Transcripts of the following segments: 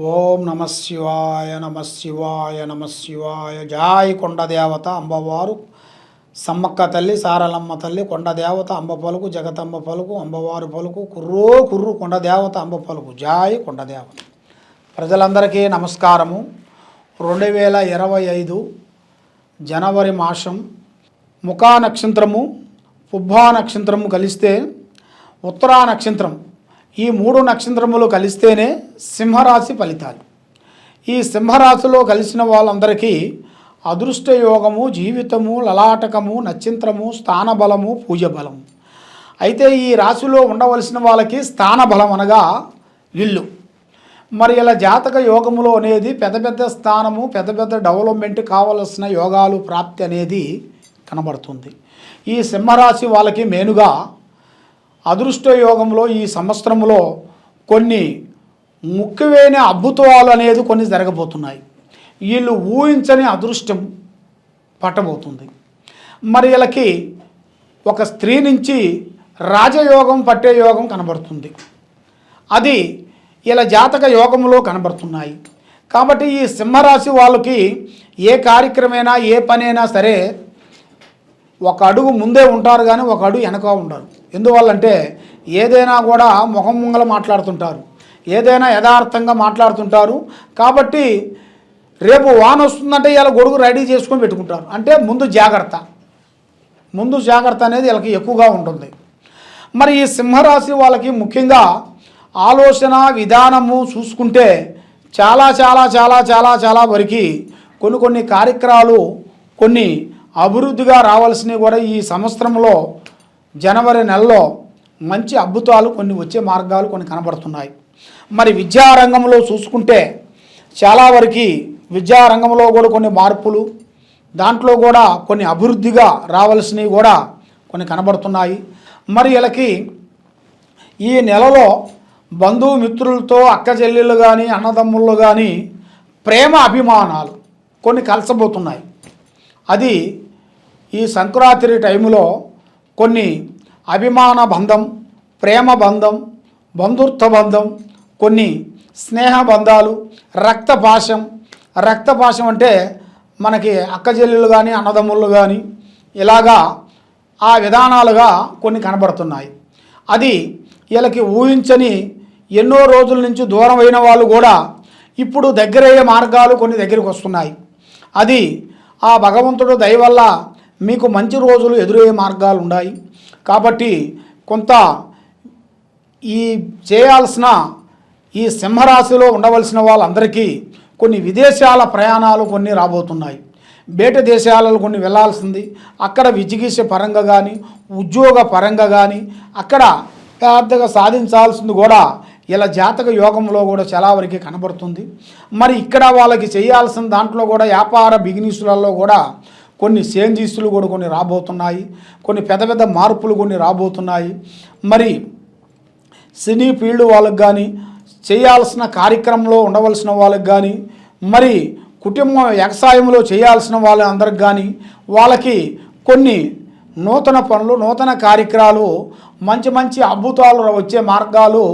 ఓం నమ శివాయ నమ శివాయ నమ శివాయ. జాయ్ కొండదేవత అంబవారు సమ్మక్క తల్లి సారలమ్మ తల్లి కొండదేవత అంబ పలుకు జగతంబ పలుకు అంబవారు పలుకు కుర్రో కుర్రు కొండదేవత అంబ పలుకు. జాయ్ కొండదేవత. ప్రజలందరికీ నమస్కారము. 2025 జనవరి మాసం ముఖా నక్షత్రము పుబ్బా నక్షత్రము కలిస్తే ఉత్తరా నక్షత్రం, ఈ 3 నక్షత్రములు కలిస్తేనే సింహరాశి ఫలితాలు. ఈ సింహరాశిలో కలిసిన వాళ్ళందరికీ అదృష్ట యోగము, జీవితము, లలాటకము, నక్షత్రము, స్థానబలము, పూజ బలము. అయితే ఈ రాశిలో ఉండవలసిన వాళ్ళకి స్థానబలం అనగా ఇల్లు. మరి ఇలా జాతక యోగములో అనేది పెద్ద పెద్ద స్థానము, పెద్ద పెద్ద డెవలప్మెంట్ కావలసిన యోగాలు ప్రాప్తి అనేది కనబడుతుంది. ఈ సింహరాశి వాళ్ళకి మెయిన్గా అదృష్ట యోగంలో ఈ సంవత్సరంలో కొన్ని ముఖ్యమైన అద్భుతాలు అనేది కొన్ని జరగబోతున్నాయి. వీళ్ళు ఊహించని అదృష్టం పట్టబోతుంది. మరి వీళ్ళకి ఒక స్త్రీ నుంచి రాజయోగం పట్టే యోగం కనబడుతుంది. అది ఇలా జాతక యోగంలో కనబడుతున్నాయి. కాబట్టి ఈ సింహరాశి వాళ్ళకి ఏ కార్యక్రమైనా ఏ పనైనా సరే ఒక అడుగు ముందే ఉంటారు, కానీ ఒక అడుగు వెనక ఉండరు. ఎందువల్లంటే ఏదైనా కూడా ముఖం ముంగల మాట్లాడుతుంటారు, ఏదైనా యథార్థంగా మాట్లాడుతుంటారు. కాబట్టి రేపు వాన వస్తుందంటే ఇలా గొడుగు రెడీ చేసుకొని పెట్టుకుంటారు. అంటే ముందు జాగ్రత్త అనేది వీళ్ళకి ఎక్కువగా ఉంటుంది. మరి ఈ సింహరాశి వాళ్ళకి ముఖ్యంగా ఆలోచన విధానము చూసుకుంటే చాలా చాలా చాలా చాలా చాలా వరకు కొన్ని కార్యక్రమాలు కొన్ని అభివృద్ధిగా రావాల్సినవి కూడా ఈ సంవత్సరంలో జనవరి నెలలో మంచి అద్భుతాలు కొన్ని వచ్చే మార్గాలు కొన్ని కనబడుతున్నాయి. మరి విద్యారంగంలో చూసుకుంటే చాలా వరకు విద్యారంగంలో కూడా కొన్ని మార్పులు, దాంట్లో కూడా కొన్ని అభివృద్ధిగా రావాల్సినవి కూడా కొన్ని కనబడుతున్నాయి. మరి వీళ్ళకి ఈ నెలలో బంధుమిత్రులతో అక్క చెల్లెళ్ళు కానీ అన్నదమ్ముళ్ళు కానీ ప్రేమ అభిమానాలు కొన్ని కలసబోతున్నాయి. అది ఈ సంక్రాంతి టైంలో కొన్ని అభిమాన బంధం, ప్రేమ బంధం, బంధుత్వ బంధం, కొన్ని స్నేహ బంధాలు, రక్తపాశం అంటే మనకి అక్క చెల్లెళ్ళు కానీ అన్నదమ్ముళ్ళు కానీ ఇలాగా ఆ విధానాలుగా కొన్ని కనబడుతున్నాయి. అది వీళ్ళకి ఊహించని ఎన్నో రోజుల నుంచి దూరం అయిన వాళ్ళు కూడా ఇప్పుడు దగ్గరయ్యే మార్గాలు కొన్ని దగ్గరికి వస్తున్నాయి. అది ఆ భగవంతుడు దయ వల్ల మీకు మంచి రోజులు ఎదురయ్యే మార్గాలు ఉన్నాయి. కాబట్టి కొంత ఈ చేయాల్సిన ఈ సింహరాశిలో ఉండవలసిన వాళ్ళందరికీ కొన్ని విదేశాల ప్రయాణాలు కొన్ని రాబోతున్నాయి. బయట దేశాలలో కొన్ని వెళ్ళాల్సింది, అక్కడ విజిగీష పరంగా కానీ ఉద్యోగ పరంగా కానీ అక్కడ పెద్దగా సాధించాల్సింది కూడా ఇలా జాతక యోగంలో కూడా చాలా వరకు కనబడుతుంది. మరి ఇక్కడ వాళ్ళకి చేయాల్సిన దాంట్లో కూడా వ్యాపార బిజినెస్లలో కూడా కొన్ని చేంజెస్లు కూడా కొన్ని రాబోతున్నాయి. కొన్ని పెద్ద పెద్ద మార్పులు కొన్ని రాబోతున్నాయి. మరి సినీ ఫీల్డ్ వాళ్ళకి కానీ చేయాల్సిన కార్యక్రమంలో ఉండవలసిన వాళ్ళకి కానీ మరి కుటుంబం వ్యవసాయంలో చేయాల్సిన వాళ్ళందరికి కానీ వాళ్ళకి కొన్ని నూతన పనులు, నూతన కార్యక్రమాలు, మంచి మంచి అద్భుతాలు వచ్చే మార్గాలు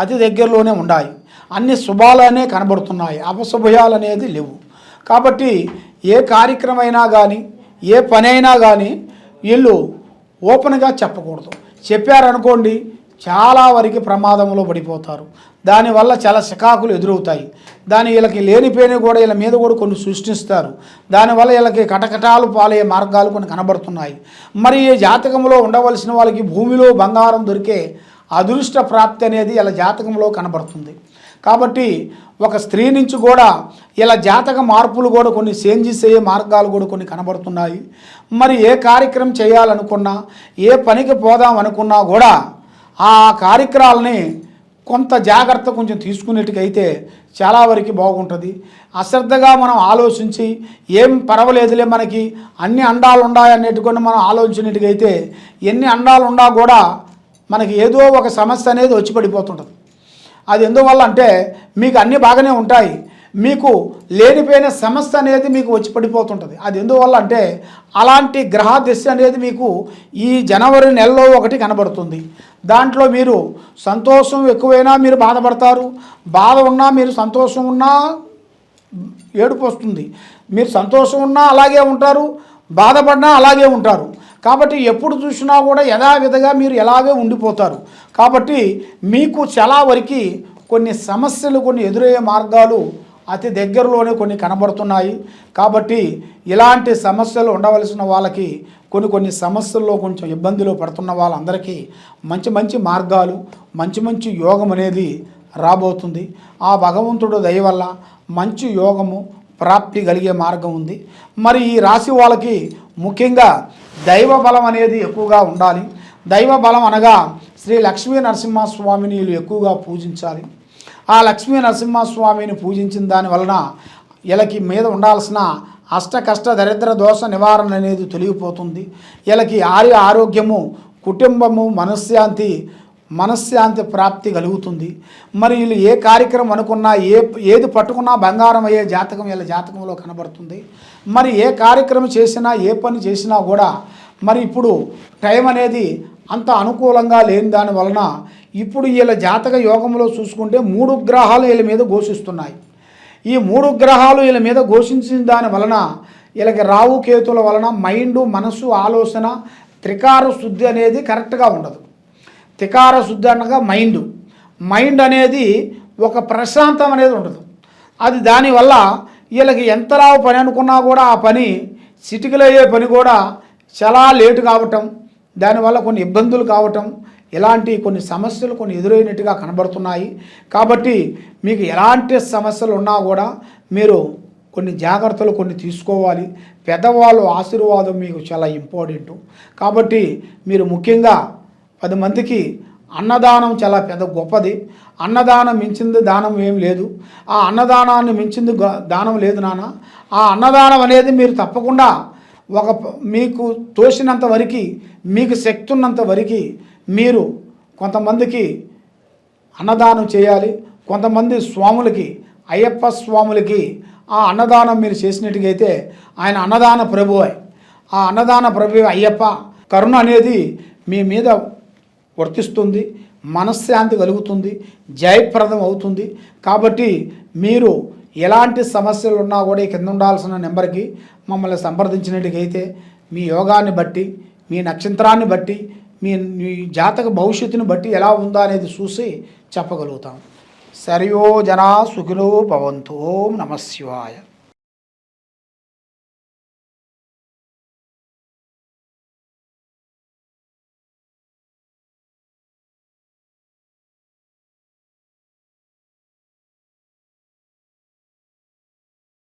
అతి దగ్గరలోనే ఉన్నాయి. అన్ని శుభాలనే కనబడుతున్నాయి, అపశుభయాలు అనేది లేవు. కాబట్టి ఏ కార్యక్రమైనా కానీ ఏ పని అయినా కానీ వీళ్ళు ఓపెన్గా చెప్పకూడదు. చెప్పారనుకోండి చాలా వరకు ప్రమాదంలో పడిపోతారు. దానివల్ల చాలా చికాకులు ఎదురవుతాయి. వీళ్ళకి లేనిపోయిన కూడా వీళ్ళ మీద కూడా కొన్ని సృష్టిస్తారు. దానివల్ల వీళ్ళకి కటకటాలు పాలయ్యే మార్గాలు కొన్ని కనబడుతున్నాయి. మరి ఈ జాతకంలో ఉండవలసిన వాళ్ళకి భూమిలో బంగారం దొరికే అదృష్ట ప్రాప్తి అనేది ఇలా జాతకంలో కనబడుతుంది. కాబట్టి ఒక స్త్రీ నుంచి కూడా ఇలా జాతక మార్పులు కూడా కొన్ని చేంజెస్ అయ్యే మార్గాలు కూడా కొన్ని కనబడుతున్నాయి. మరి ఏ కార్యక్రమం చేయాలనుకున్నా, ఏ పనికి పోదాం అనుకున్నా కూడా ఆ కార్యక్రమాలని కొంత జాగ్రత్త కొంచెం తీసుకునేట్టుకైతే చాలా వరకు బాగుంటుంది. అశ్రద్ధగా మనం ఆలోచించి ఏం పర్వాలేదులే మనకి అన్ని అండాలు ఉన్నాయి అన్నట్టుకొని మనం ఆలోచించినట్టుకైతే ఎన్ని అండాలు ఉన్నా కూడా మనకి ఏదో ఒక సమస్య అనేది వచ్చి పడిపోతుంటుంది. అది ఎందువల్ల అంటే మీకు అన్నీ బాగానే ఉంటాయి, మీకు లేనిపోయిన సమస్య అనేది మీకు వచ్చి పడిపోతుంటుంది. అది ఎందువల్ల అంటే అలాంటి గ్రహ దశ అనేది మీకు ఈ జనవరి నెలలో ఒకటి కనబడుతుంది. దాంట్లో మీరు సంతోషం ఎక్కువైనా మీరు బాధపడతారు, బాధ ఉన్నా మీరు సంతోషం ఉన్నా ఏడుపు వస్తుంది. మీరు సంతోషం ఉన్నా అలాగే ఉంటారు, బాధపడినా అలాగే ఉంటారు. కాబట్టి ఎప్పుడు చూసినా కూడా యథావిధిగా మీరు ఎలాగే ఉండిపోతారు. కాబట్టి మీకు చాలా వరకు కొన్ని సమస్యలు కొన్ని ఎదురయ్యే మార్గాలు అతి దగ్గరలోనే కొన్ని కనబడుతున్నాయి. కాబట్టి ఇలాంటి సమస్యలు ఉండవలసిన వాళ్ళకి కొన్ని సమస్యల్లో కొంచెం ఇబ్బందులు పడుతున్న వాళ్ళందరికీ మంచి మంచి మార్గాలు మంచి మంచి యోగం అనేది రాబోతుంది. ఆ భగవంతుడు దయ వల్ల మంచి యోగము ప్రాప్తి కలిగే మార్గం ఉంది. మరి ఈ రాశి వాళ్ళకి ముఖ్యంగా దైవ బలం అనేది ఎక్కువగా ఉండాలి. దైవ బలం అనగా శ్రీ లక్ష్మీ నరసింహస్వామిని వీళ్ళు ఎక్కువగా పూజించాలి. ఆ లక్ష్మీ నరసింహస్వామిని పూజించిన దాని వలన వీళ్ళకి మీద ఉండాల్సిన అష్ట కష్ట దరిద్ర దోష నివారణ అనేది తొలగిపోతుంది. వీళ్ళకి ఆరోగ్యము, కుటుంబము, మనశ్శాంతి ప్రాప్తి కలుగుతుంది. మరి వీళ్ళు ఏ కార్యక్రమం అనుకున్నా ఏది పట్టుకున్నా బంగారం అయ్యే జాతకం వీళ్ళ జాతకంలో కనబడుతుంది. మరి ఏ కార్యక్రమం చేసినా ఏ పని చేసినా కూడా మరి ఇప్పుడు టైం అనేది అంత అనుకూలంగా లేని దాని వలన ఇప్పుడు వీళ్ళ జాతక యోగంలో చూసుకుంటే 3 గ్రహాలు వీళ్ళ మీద ఘోషిస్తున్నాయి. ఈ 3 గ్రహాలు వీళ్ళ మీద ఘోషించిన దాని వలన వీళ్ళకి రావు కేతుల వలన మైండు, మనసు, ఆలోచన త్రికార శుద్ధి అనేది కరెక్ట్గా ఉండదు. త్రికార శుద్ధి అనగా మైండ్ అనేది ఒక ప్రశాంతం అనేది ఉండదు. అది దానివల్ల వీళ్ళకి ఎంతలా పని అనుకున్నా కూడా ఆ పని చిటికలయ్యే పని కూడా చాలా లేటు కావటం, దానివల్ల కొన్ని ఇబ్బందులు కావటం, ఇలాంటి కొన్ని సమస్యలు కొన్ని ఎదురైనట్టుగా కనబడుతున్నాయి. కాబట్టి మీకు ఎలాంటి సమస్యలు ఉన్నా కూడా మీరు కొన్ని జాగ్రత్తలు కొన్ని తీసుకోవాలి. పెద్దవాళ్ళు ఆశీర్వాదం మీకు చాలా ఇంపార్టెంట్. కాబట్టి మీరు ముఖ్యంగా 10 మందికి అన్నదానం చాలా పెద్ద గొప్పది. అన్నదానం మించింది దానం ఏం లేదు. ఆ అన్నదానాన్ని మించింది దానం లేదు నాన్న. ఆ అన్నదానం అనేది మీరు తప్పకుండా మీకు తోసినంత వరకు, మీకు శక్తి ఉన్నంత వరకు మీరు కొంతమందికి అన్నదానం చేయాలి. కొంతమంది స్వాములకి, అయ్యప్ప స్వాములకి ఆ అన్నదానం మీరు చేసినట్టుగైతే ఆయన అన్నదాన ప్రభువే. ఆ అన్నదాన ప్రభు అయ్యప్ప కరుణ అనేది మీ మీద వర్తిస్తుంది, మనశ్శాంతి కలుగుతుంది, జయప్రదం అవుతుంది. కాబట్టి మీరు ఎలాంటి సమస్యలు ఉన్నా కూడా కింద ఉండాల్సిన నెంబర్కి మమ్మల్ని సంప్రదించినట్టుగైతే మీ యోగాన్ని బట్టి, మీ నక్షత్రాన్ని బట్టి, మీ జాతక భవిష్యత్తుని బట్టి ఎలా ఉందా అనేది చూసి చెప్పగలుగుతాం. సర్వో జనా సుఖినో భవంతు. ఓం నమః శివాయ.